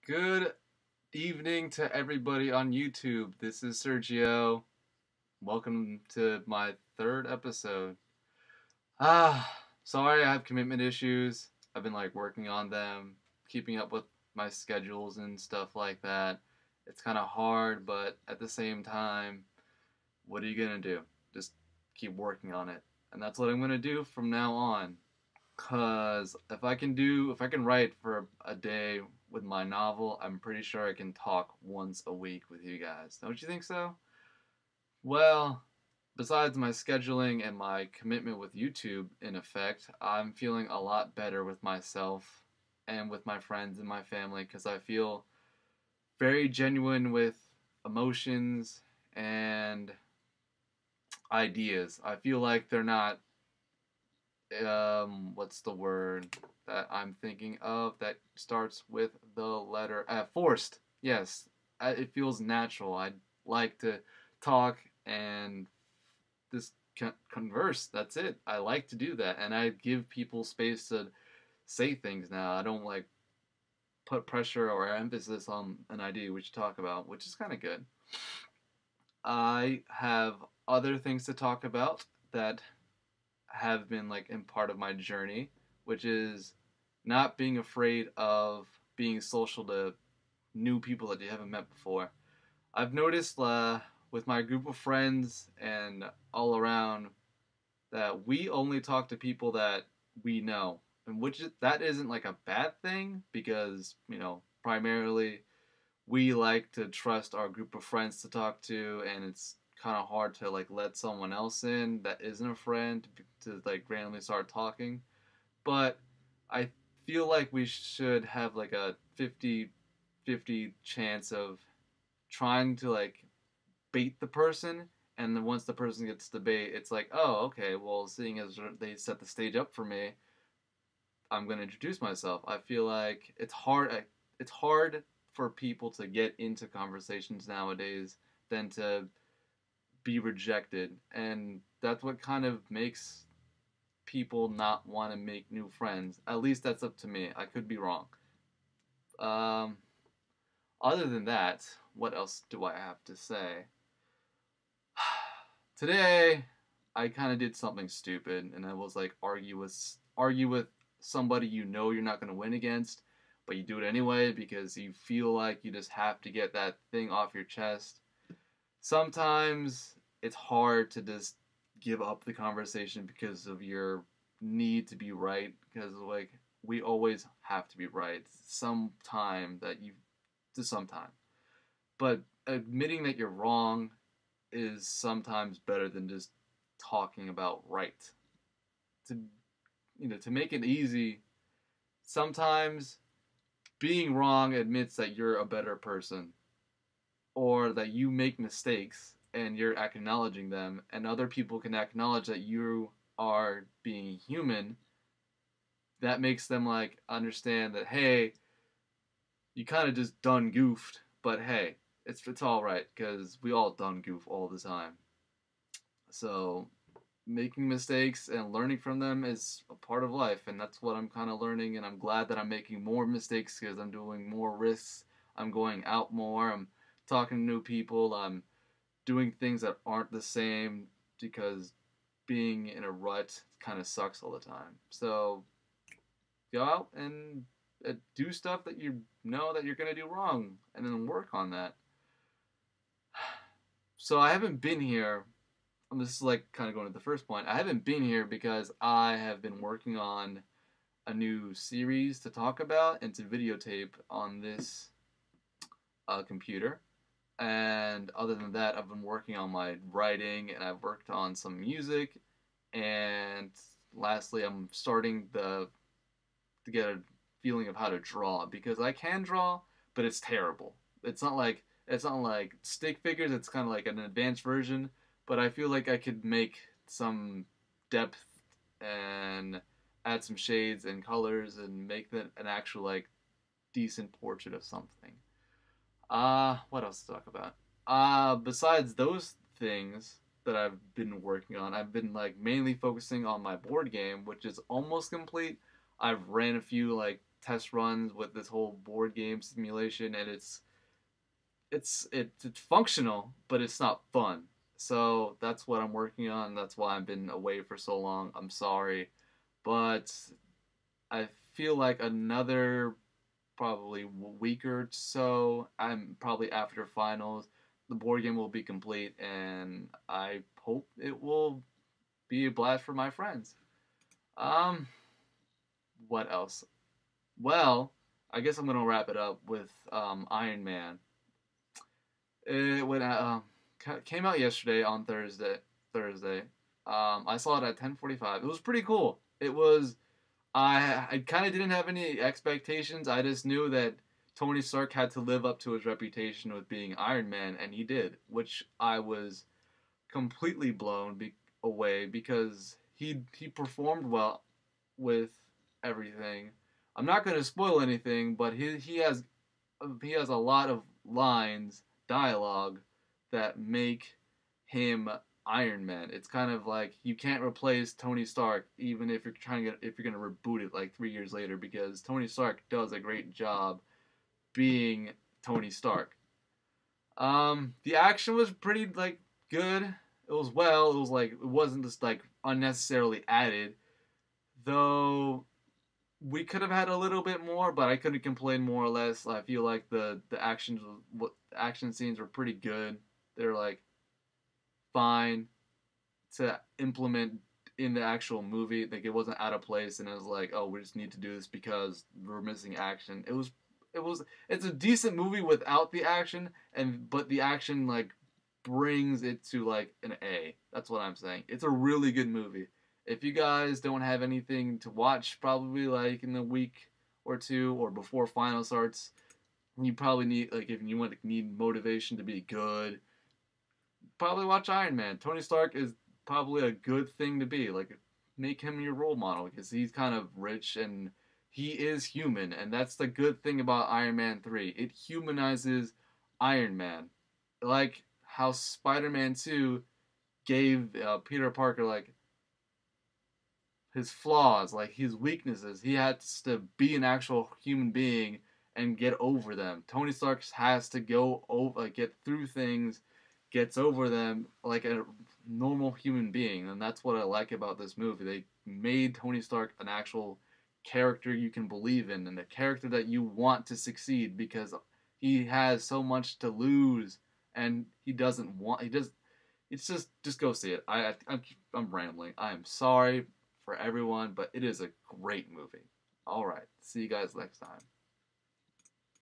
Good evening to everybody on YouTube. This is Sergio. Welcome to my third episode. Sorry I have commitment issues. I've been working on them, keeping up with my schedules and stuff like that. It's kind of hard, but at the same time, what are you going to do? Just keep working on it. And that's what I'm going to do from now on. Cause if I can write for a day with my novel, I'm pretty sure I can talk once a week with you guys. Don't you think so? Well, besides my scheduling and my commitment with YouTube in effect, I'm feeling a lot better with myself and with my friends and my family because I feel very genuine with emotions and ideas. I feel like they're not what's the word that I'm thinking of that starts with the letter forced. Yes, it feels natural. I like to talk and just converse. That's it. I like to do that, and I give people space to say things now. I don't put pressure or emphasis on an idea we should talk about, which is kind of good. I have other things to talk about that have been in part of my journey, which is not being afraid of being social to new people that you haven't met before. I've noticed with my group of friends and all around that we only talk to people that we know, and that isn't a bad thing because primarily we like to trust our group of friends to talk to, and it's kind of hard to let someone else in that isn't a friend to randomly start talking. But I feel like we should have a 50-50 chance of trying to bait the person, and then once the person gets the bait, it's oh, okay, well, seeing as they set the stage up for me, I'm going to introduce myself. I feel like it's hard for people to get into conversations nowadays than to be rejected, and that's what kind of makes people not want to make new friends. At least that's up to me. I could be wrong. Um, Other than that, what else do I have to say? Today, I kind of did something stupid, and I was argue with somebody you're not going to win against, but you do it anyway because you feel like you just have to get that thing off your chest. Sometimes it's hard to just give up the conversation because of your need to be right, because we always have to be right sometime that you to sometime. But admitting that you're wrong is sometimes better than just talking about right. To to make it easy, sometimes being wrong admits that you're a better person or that you make mistakes and you're acknowledging them, and other people can acknowledge that you are being human. That makes them understand that, hey, you kind of just done goofed, but hey, it's all right because we all done goof all the time. So making mistakes and learning from them is a part of life, and that's what I'm kind of learning, and I'm glad that I'm making more mistakes because I'm doing more risks. I'm going out more. I'm talking to new people. I'm doing things that aren't the same because being in a rut kind of sucks all the time. So go out and do stuff that you know that you're going to do wrong and then work on that. So I haven't been here. This is kind of going to the first point. I haven't been here because I have been working on a new series to talk about and to videotape on this computer. And other than that, I've been working on my writing and I've worked on some music. And lastly, I'm starting to get a feeling of how to draw because I can draw, but it's terrible. It's not like stick figures. It's kind of like an advanced version, but I feel like I could make some depth and add some shades and colors and make that an actual decent portrait of something. What else to talk about? Besides those things that I've been working on, I've been mainly focusing on my board game, which is almost complete. I've ran a few test runs with this whole board game simulation, and it's functional, but it's not fun. So that's what I'm working on. That's why I've been away for so long. I'm sorry, but I feel like another probably week or so. I'm probably after finals. The board game will be complete, and I hope it will be a blast for my friends. Um, what else? Well, I guess I'm gonna wrap it up with Iron Man. It went came out yesterday on Thursday. Thursday. I saw it at 10:45. It was pretty cool. It was I kind of didn't have any expectations. I just knew that Tony Stark had to live up to his reputation with being Iron Man, and he did, which I was completely away because he performed well with everything. I'm not going to spoil anything, but he has a lot of lines, dialogue that make him Iron Man. It's kind of like you can't replace Tony Stark even if if you're gonna reboot it like 3 years later because Tony Stark does a great job being Tony Stark. The action was pretty like good. It was well. It was like it wasn't just like unnecessarily added, though. We could have had a little bit more, but I couldn't complain more or less. I feel like the action scenes were pretty good. They're like fine to implement in the actual movie. Like it wasn't out of place, and it was like, oh, we just need to do this because we're missing action. It's a decent movie without the action, but the action like brings it to like an A. That's what I'm saying. It's a really good movie. If you guys don't have anything to watch, probably like in a week or two or before final starts, you probably need like if you need motivation to be good, probably watch Iron Man. Tony Stark is probably a good thing to be. Like, make him your role model because he's kind of rich and he is human. And that's the good thing about Iron Man 3. It humanizes Iron Man. Like how Spider Man 2 gave Peter Parker, like, his flaws, like his weaknesses. He has to be an actual human being and get over them. Tony Stark has to go over, like, get through things, gets over them like a normal human being, and that's what I like about this movie. They made Tony Stark an actual character you can believe in, and a character that you want to succeed because he has so much to lose, and he doesn't want. He does. It's just go see it. I'm rambling. I am sorry for everyone, but it is a great movie. All right, see you guys next time.